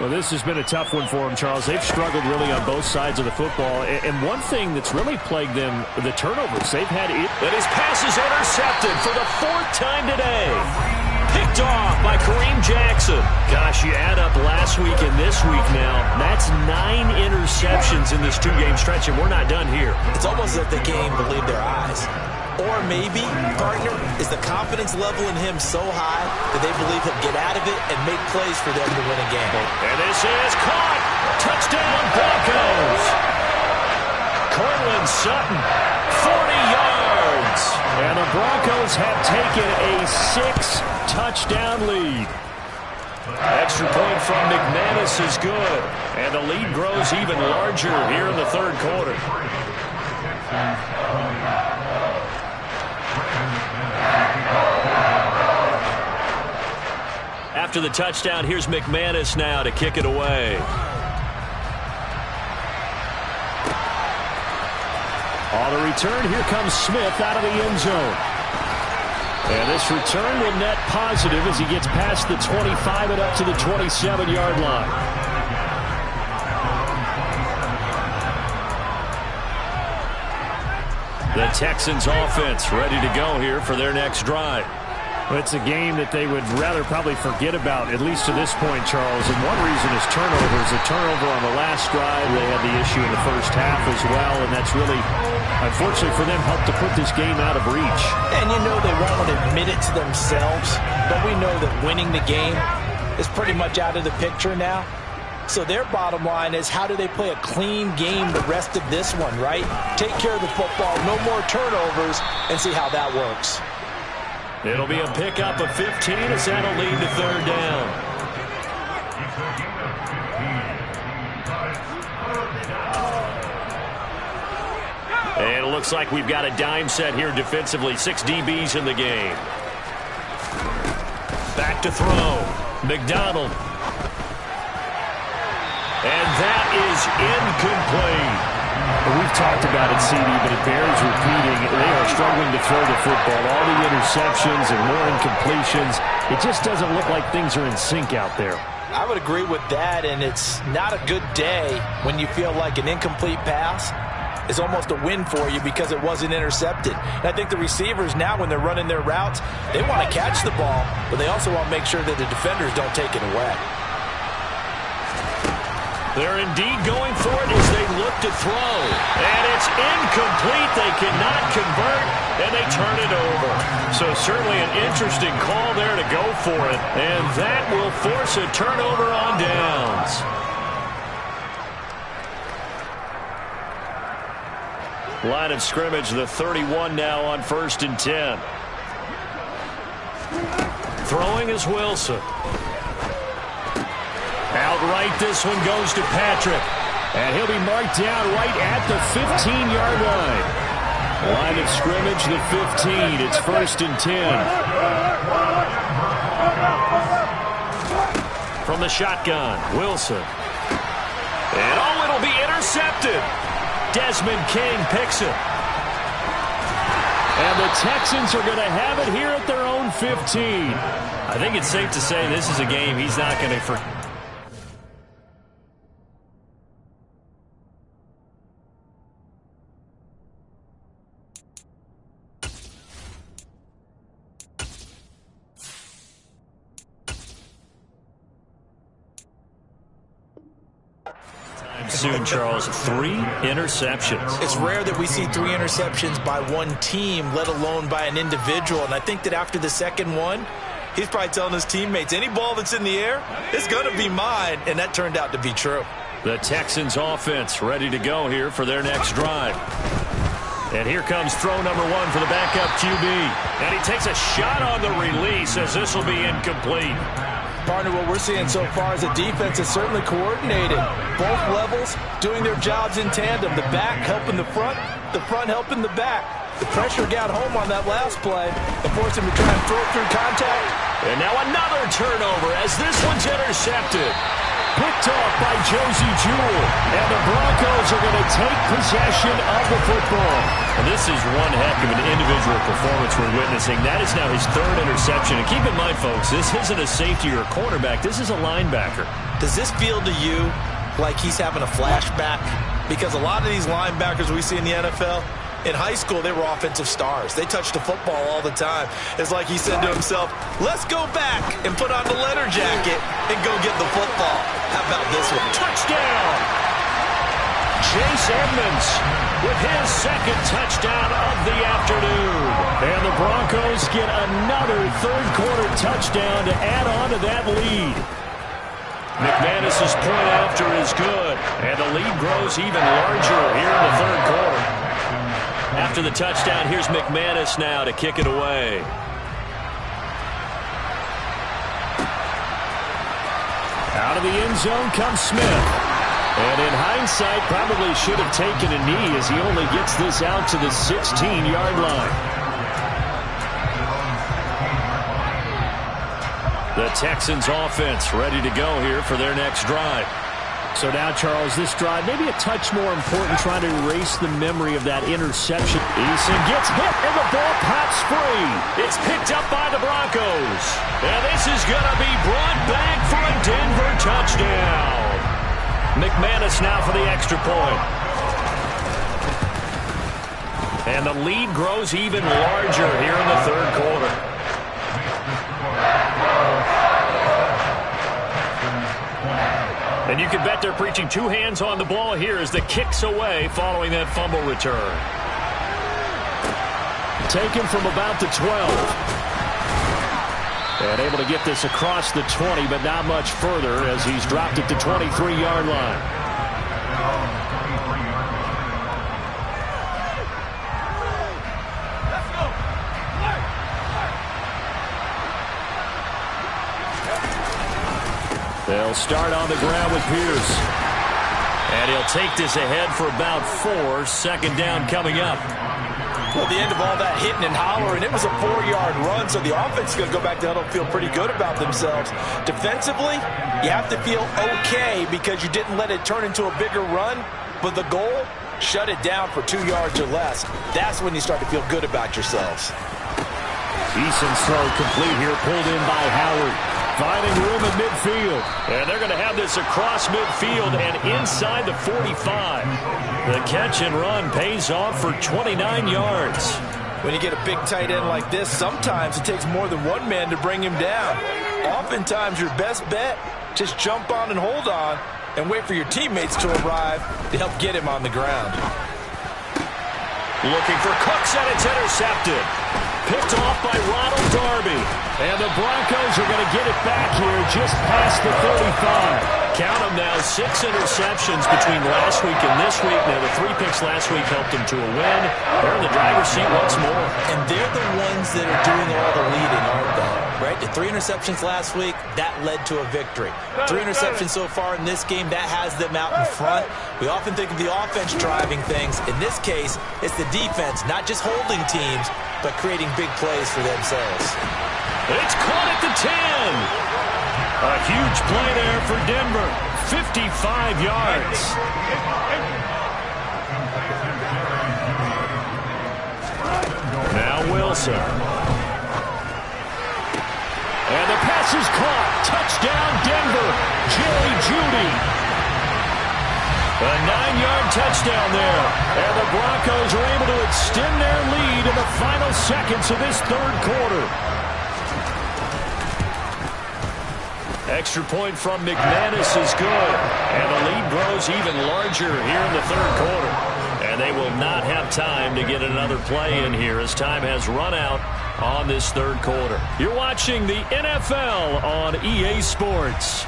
Well, this has been a tough one for them, Charles. They've struggled really on both sides of the football. And one thing that's really plagued them, the turnovers. They've had it. And his pass is intercepted for the 4th time today. Picked off by Kareem Jackson. Gosh, you add up last week and this week now. That's 9 interceptions in this 2-game stretch, and we're not done here. It's almost as if they can't even believe their eyes. Or maybe, partner, is the confidence level in him so high that they believe he'll get out of it and make plays for them to win a game. And this is caught. Touchdown, Broncos. Cortland Sutton, 40 yards. And the Broncos have taken a 6-touchdown lead. Extra point from McManus is good. And the lead grows even larger here in the 3rd quarter. After the touchdown, here's McManus now to kick it away. On the return, here comes Smith out of the end zone. And this return will net positive as he gets past the 25 and up to the 27-yard line. The Texans offense ready to go here for their next drive. It's a game that they would rather probably forget about, at least to this point, Charles. And one reason is turnovers. A turnover on the last drive. They had the issue in the first half as well, and that's really, unfortunately for them, helped to put this game out of reach. And you know they won't admit it to themselves, but we know that winning the game is pretty much out of the picture now. So their bottom line is, how do they play a clean game the rest of this one, right? Take care of the football, no more turnovers, and see how that works. It'll be a pickup of 15 as that'll lead to 3rd down. And it looks like we've got a dime set here defensively. 6 DBs in the game. Back to throw. McDonald. And that is incomplete. We've talked about it, CD, but it bears repeating. They are struggling to throw the football. All the interceptions and more incompletions. It just doesn't look like things are in sync out there. I would agree with that, and it's not a good day when you feel like an incomplete pass is almost a win for you because it wasn't intercepted. And I think the receivers now, when they're running their routes, they want to catch the ball, but they also want to make sure that the defenders don't take it away. They're indeed going for it as they look to throw. And it's incomplete. They cannot convert, and they turn it over. So certainly an interesting call there to go for it. And that will force a turnover on downs. Line of scrimmage, the 31 now on 1st and 10. Throwing is Wilson. Outright, this one goes to Patrick. And he'll be marked down right at the 15-yard line. Line of scrimmage, the 15. It's 1st and 10. From the shotgun, Wilson. And oh, it'll be intercepted. Desmond King picks it. And the Texans are going to have it here at their own 15. I think it's safe to say this is a game he's not going to forget. Soon, Charles, 3 interceptions. It's rare that we see 3 interceptions by one team, let alone by an individual. And I think that after the second one, he's probably telling his teammates, any ball that's in the air, it's going to be mine. And that turned out to be true. The Texans offense ready to go here for their next drive. And here comes throw number 1 for the backup QB. And he takes a shot on the release as this will be incomplete. Partner, what we're seeing so far is the defense is certainly coordinated. Both levels doing their jobs in tandem. The back helping the front helping the back. The pressure got home on that last play and forced him to try and throw through contact. And now another turnover as this one's intercepted. Picked off by Josie Jewell. And the Broncos are going to take possession of the football. And this is one heck of an individual performance we're witnessing. That is now his 3rd interception. And keep in mind, folks, this isn't a safety or a cornerback. This is a linebacker. Does this feel to you like he's having a flashback? Because a lot of these linebackers we see in the NFL, in high school, they were offensive stars. They touched the football all the time. It's like he said to himself, let's go back and put on the leather jacket and go get the football. How about this one? Touchdown! Chase Edmonds with his 2nd touchdown of the afternoon. And the Broncos get another 3rd-quarter touchdown to add on to that lead. McManus's point after is good. And the lead grows even larger here in the 3rd quarter. After the touchdown, here's McManus now to kick it away. Out of the end zone comes Smith. And in hindsight, probably should have taken a knee as he only gets this out to the 16-yard line. The Texans offense ready to go here for their next drive. So now, Charles, this drive maybe a touch more important, trying to erase the memory of that interception. Eason gets hit, and the ball pops free. It's picked up by the Broncos. And this is going to be brought back for a Denver touchdown. McManus now for the extra point. And the lead grows even larger here in the 3rd quarter. And you can bet they're preaching 2 hands on the ball here as the kick's away following that fumble return. Taken from about the 12. And able to get this across the 20, but not much further as he's dropped it to 23-yard line. They'll start on the ground with Pierce. And he'll take this ahead for about 4. Second down coming up. Well, the end of all that hitting and hollering, it was a 4-yard run, so the offense is going to go back to huddle and feel pretty good about themselves. Defensively, you have to feel okay because you didn't let it turn into a bigger run, but the goal, shut it down for 2 yards or less. That's when you start to feel good about yourselves. Eason's throw complete here, pulled in by Howard. Finding room at midfield. And they're going to have this across midfield and inside the 45. The catch and run pays off for 29 yards. When you get a big tight end like this, sometimes it takes more than one man to bring him down. Oftentimes, your best bet, just jump on and hold on and wait for your teammates to arrive to help get him on the ground. Looking for Cooks, and it's intercepted. Picked off by Ronald Darby. And the Broncos are going to get it back here just past the 35. Count them now, 6 interceptions between last week and this week. Now, the 3 picks last week helped them to a win. They're in the driver's seat once more. And they're the ones that are doing all the leading, aren't they? Right? The 3 interceptions last week, that led to a victory. 3 interceptions so far in this game, that has them out in front. We often think of the offense driving things. In this case, it's the defense, not just holding teams, but creating big plays for themselves. It's caught at the 10. A huge play there for Denver. 55 yards. Now Wilson. And the pass is caught. Touchdown, Denver. Jerry Jeudy. A 9-yard touchdown there. And the Broncos are able to extend their lead in the final seconds of this third quarter. Extra point from McManus is good. And the lead grows even larger here in the third quarter. And they will not have time to get another play in here as time has run out on this third quarter. You're watching the NFL on EA Sports.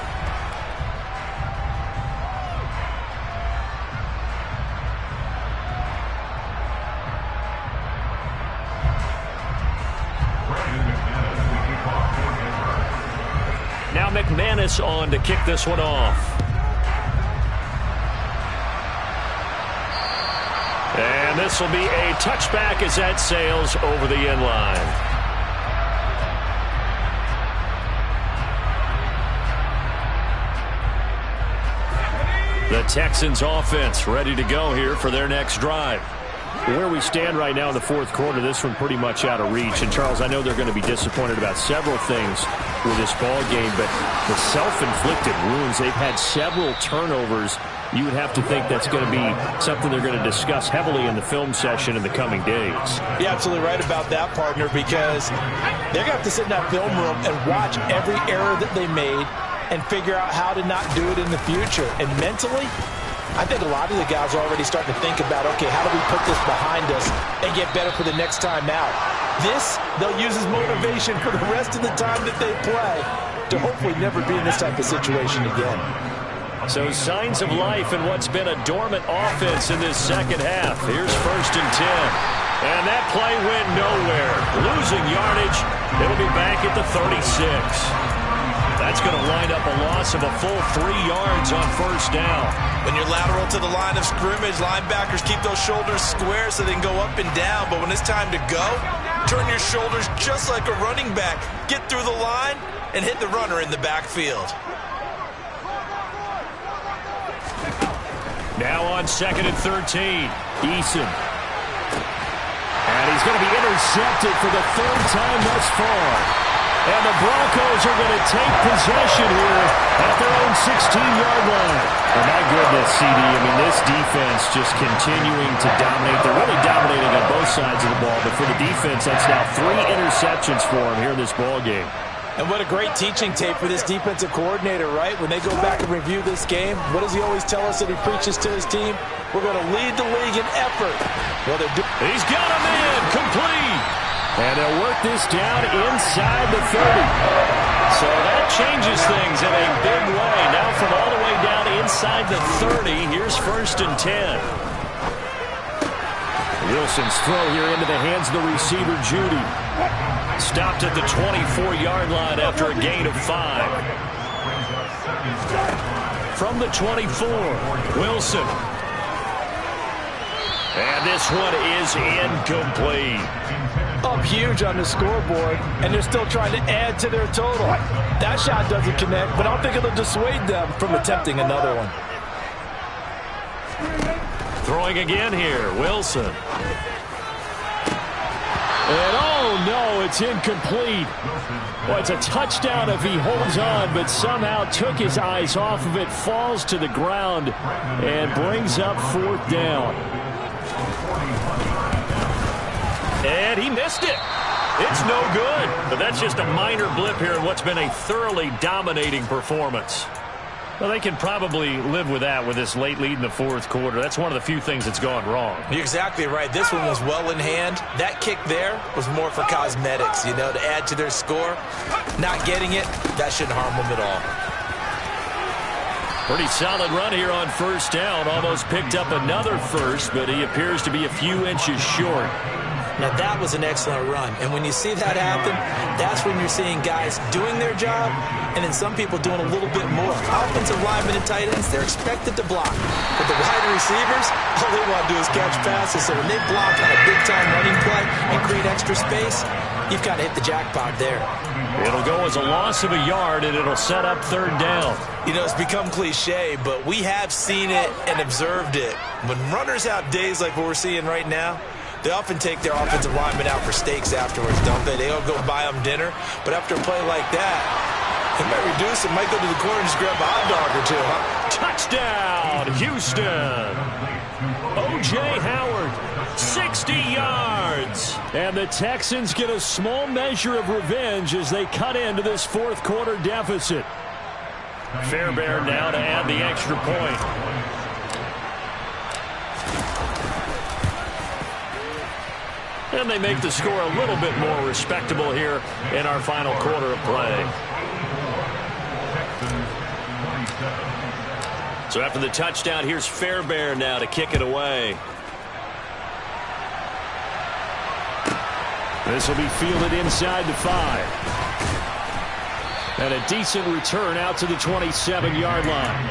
Now McManus on to kick this one off. And this will be a touchback as that sails over the end line. The Texans offense ready to go here for their next drive. Where we stand right now in the fourth quarter, this one pretty much out of reach. And, Charles, I know they're going to be disappointed about several things with this ball game, but the self-inflicted wounds, they've had several turnovers. You would have to think that's going to be something they're going to discuss heavily in the film session in the coming days. You're absolutely right about that, partner, because they're going to have to sit in that film room and watch every error that they made and figure out how to not do it in the future. And mentally, I think a lot of the guys are already starting to think about, okay, how do we put this behind us and get better for the next time out? This, they'll use as motivation for the rest of the time that they play to hopefully never be in this type of situation again. So signs of life in what's been a dormant offense in this second half. Here's 1st and 10. And that play went nowhere. Losing yardage. It'll be back at the 36. That's going to wind up a loss of a full 3 yards on 1st down. When you're lateral to the line of scrimmage, linebackers keep those shoulders square so they can go up and down. But when it's time to go, turn your shoulders just like a running back. Get through the line and hit the runner in the backfield. Now on 2nd and 13. Eason. And he's going to be intercepted for the 3rd time thus far. And the Broncos are going to take possession here at their own 16-yard line. Oh, my goodness, CD. I mean, this defense just continuing to dominate. They're really dominating on both sides of the ball. But for the defense, that's now 3 interceptions for them here in this ball game. And what a great teaching tape for this defensive coordinator, right? When they go back and review this game, what does he always tell us that he preaches to his team? We're going to lead the league in effort. Well, he's got him in, complete. And they'll work this down inside the 30. So that changes things in a big way. Now from all the way down inside the 30, here's 1st and 10. Wilson's throw here into the hands of the receiver, Jeudy. Stopped at the 24-yard line after a gain of 5. from the 24. Wilson. And this one is incomplete. Up huge on the scoreboard, and they're still trying to add to their total. That shot doesn't connect, but I don't think it'll dissuade them from attempting another one. Throwing again here, Wilson. And oh no, it's incomplete. Well, it's a touchdown if he holds on, but somehow took his eyes off of it, falls to the ground, and brings up 4th down. And he missed it. It's no good. But that's just a minor blip here in what's been a thoroughly dominating performance. Well, they can probably live with that with this late lead in the 4th quarter. That's one of the few things that's gone wrong. You're exactly right. This one was well in hand. That kick there was more for cosmetics, you know, to add to their score. Not getting it, that shouldn't harm them at all. Pretty solid run here on 1st down. Almost picked up another first, but he appears to be a few inches short. Now, that was an excellent run. And when you see that happen, that's when you're seeing guys doing their job and then some people doing a little bit more. Offensive linemen and tight ends, they're expected to block. But the wide receivers, all they want to do is catch passes. So when they block on a big-time running play and create extra space, you've got to hit the jackpot there. It'll go as a loss of a yard, and it'll set up 3rd down. You know, it's become cliche, but we have seen it and observed it. When runners have days like what we're seeing right now, they often take their offensive linemen out for steaks afterwards, don't they? They'll go buy them dinner. But after a play like that, they might reduce it, might go to the corner and just grab a hot dog or two, huh? Touchdown, Houston. O.J. Howard, 60 yards. And the Texans get a small measure of revenge as they cut into this 4th quarter deficit. Fairbairn now to add the extra point. And they make the score a little bit more respectable here in our final quarter of play. So after the touchdown, here's Fairbairn now to kick it away. This will be fielded inside the 5. And a decent return out to the 27-yard line.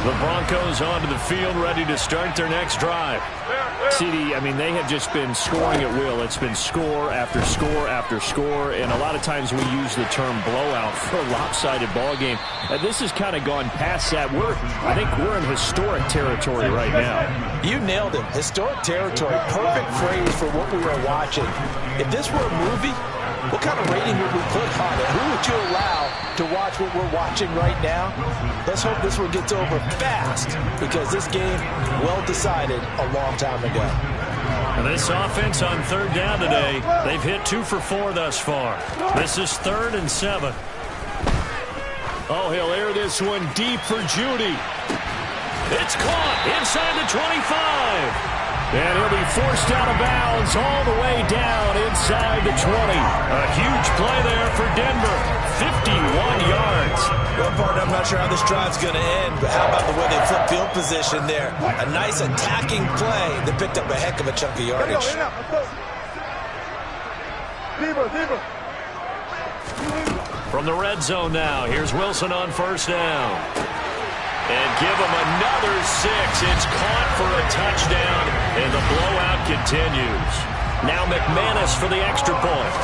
The Broncos onto the field, ready to start their next drive. CD, I mean, they have just been scoring at will. It's been score after score after score, and a lot of times we use the term blowout for a lopsided ball game. This has kind of gone past that. I think we're in historic territory right now. You nailed it. Historic territory. Perfect phrase for what we are watching. If this were a movie, what kind of rating would we put on it? Who would you allow to watch what we're watching right now? Let's hope this one gets over fast, because this game, well decided a long time ago. And this offense on 3rd down today, they've hit 2 for 4 thus far. This is 3rd and 7. Oh, he'll air this one deep for Judy. It's caught inside the 25. And he'll be forced out of bounds all the way down inside the 20. A huge play there for Denver. 51 yards. Well, partner, I'm not sure how this drive's going to end, but how about the way they flip field position there? A nice attacking play that picked up a heck of a chunk of yardage. From the red zone now, here's Wilson on 1st down. And give him another 6. It's caught for a touchdown, and the blowout continues. Now McManus for the extra point.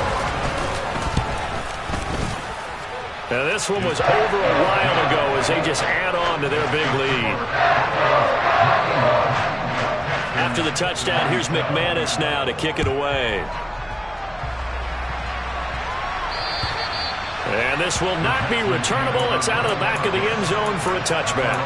Now this one was over a while ago as they just add on to their big lead. After the touchdown, here's McManus now to kick it away. And this will not be returnable. It's out of the back of the end zone for a touchback.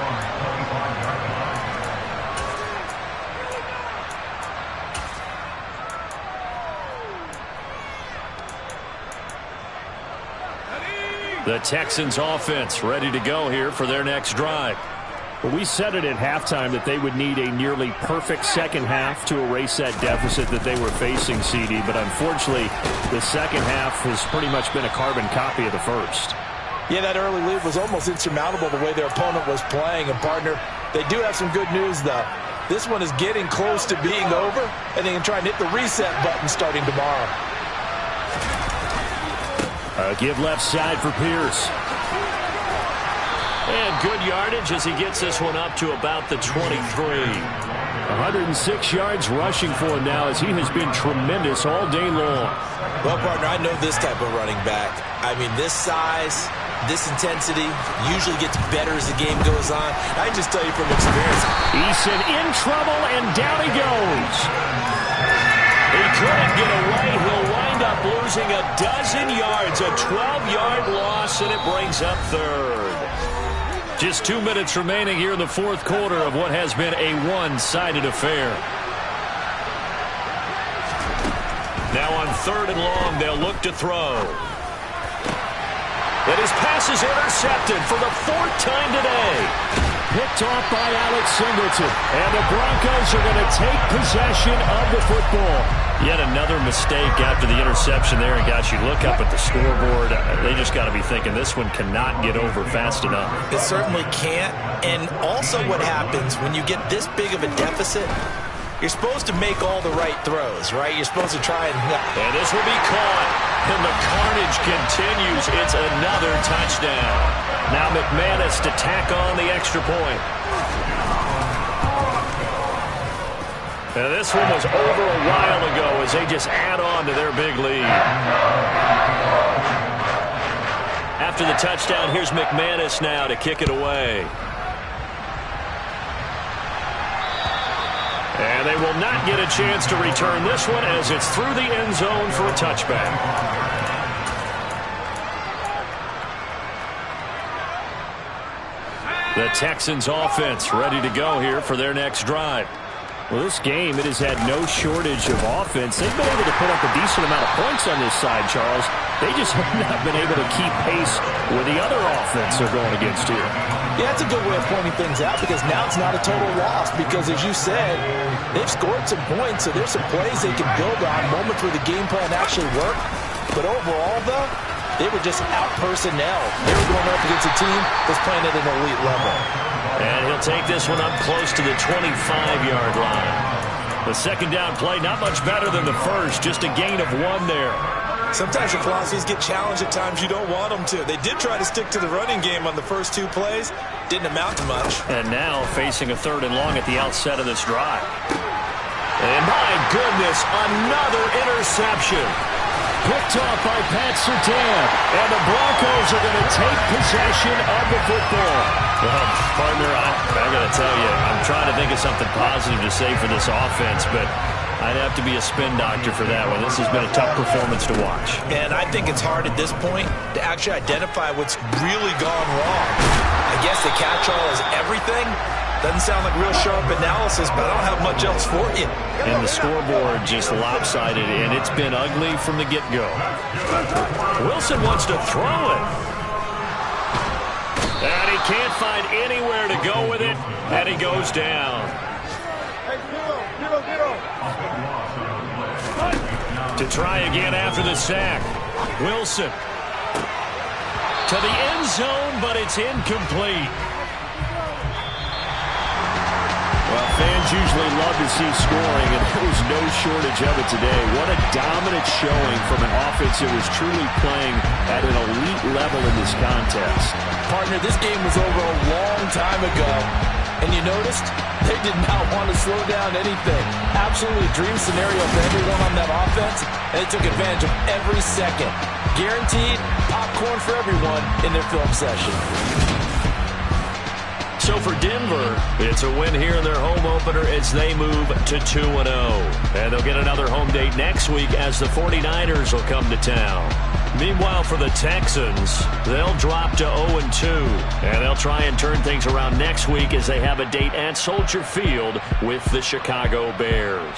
The Texans offense ready to go here for their next drive. Well, we said it at halftime that they would need a nearly perfect second half to erase that deficit that they were facing, CD. But unfortunately, the second half has pretty much been a carbon copy of the first. Yeah, that early lead was almost insurmountable the way their opponent was playing. And, partner, they do have some good news, though. This one is getting close to being over, and they can try and hit the reset button starting tomorrow. Give left side for Pierce. And good yardage as he gets this one up to about the 23. 106 yards rushing for him now as he has been tremendous all day long. Well, partner, I know this type of running back. I mean, this size, this intensity usually gets better as the game goes on. I can just tell you from experience. Eason in trouble, and down he goes. He couldn't get away. He'll wind up losing a dozen yards, a 12-yard loss, and it brings up third. Just 2 minutes remaining here in the fourth quarter of what has been a one-sided affair. Now on 3rd and long, they'll look to throw. And his pass is intercepted for the 4th time today. Picked off by Alex Singleton. And the Broncos are going to take possession of the football. Yet another mistake after the interception there. And gosh, you look up at the scoreboard. They just got to be thinking this one cannot get over fast enough. It certainly can't. And also what happens when you get this big of a deficit, you're supposed to make all the right throws, right? You're supposed to try and... And this will be caught. And the carnage continues. It's another touchdown. Now McManus to tack on the extra point. And this one was over a while ago as they just add on to their big lead. After the touchdown, here's McManus now to kick it away. And they will not get a chance to return this one as it's through the end zone for a touchback. The Texans offense ready to go here for their next drive. Well, this game, it has had no shortage of offense. They've been able to put up a decent amount of points on this side, Charles. They just have not been able to keep pace with the other offense they're going against here. Yeah, it's a good way of pointing things out because now it's not a total loss because, as you said, they've scored some points, so there's some plays they can build on, moments where the game plan actually worked. But overall, though, they were just out-personnel. They were going up against a team that's playing at an elite level. And he'll take this one up close to the 25-yard line. The second down play, not much better than the first, just a gain of 1 there. Sometimes your philosophies get challenged at times you don't want them to. They did try to stick to the running game on the first 2 plays. Didn't amount to much. And now facing a 3rd and long at the outset of this drive. And my goodness, another interception. Picked off by Pat Surtain. And the Broncos are going to take possession of the football. Well, partner, I got to tell you, I'm trying to think of something positive to say for this offense, but I'd have to be a spin doctor for that one. This has been a tough performance to watch. And I think it's hard at this point to actually identify what's really gone wrong. I guess the catch-all is everything. Doesn't sound like real sharp analysis, but I don't have much else for you. And the scoreboard just lopsided, and it's been ugly from the get-go. Wilson wants to throw it. And he can't find anywhere to go with it, and he goes down. To try again after the sack. Wilson to the end zone, but it's incomplete. Well, fans usually love to see scoring, and there was no shortage of it today. What a dominant showing from an offense that was truly playing at an elite level in this contest. Partner, this game was over a long time ago, and you noticed they did not want to slow down anything. Absolutely dream scenario for everyone on that offense, and they took advantage of every second. Guaranteed popcorn for everyone in their film session. So for Denver, it's a win here in their home opener as they move to 2-0. And they'll get another home date next week as the 49ers will come to town. Meanwhile, for the Texans, they'll drop to 0-2. And they'll try and turn things around next week as they have a date at Soldier Field with the Chicago Bears.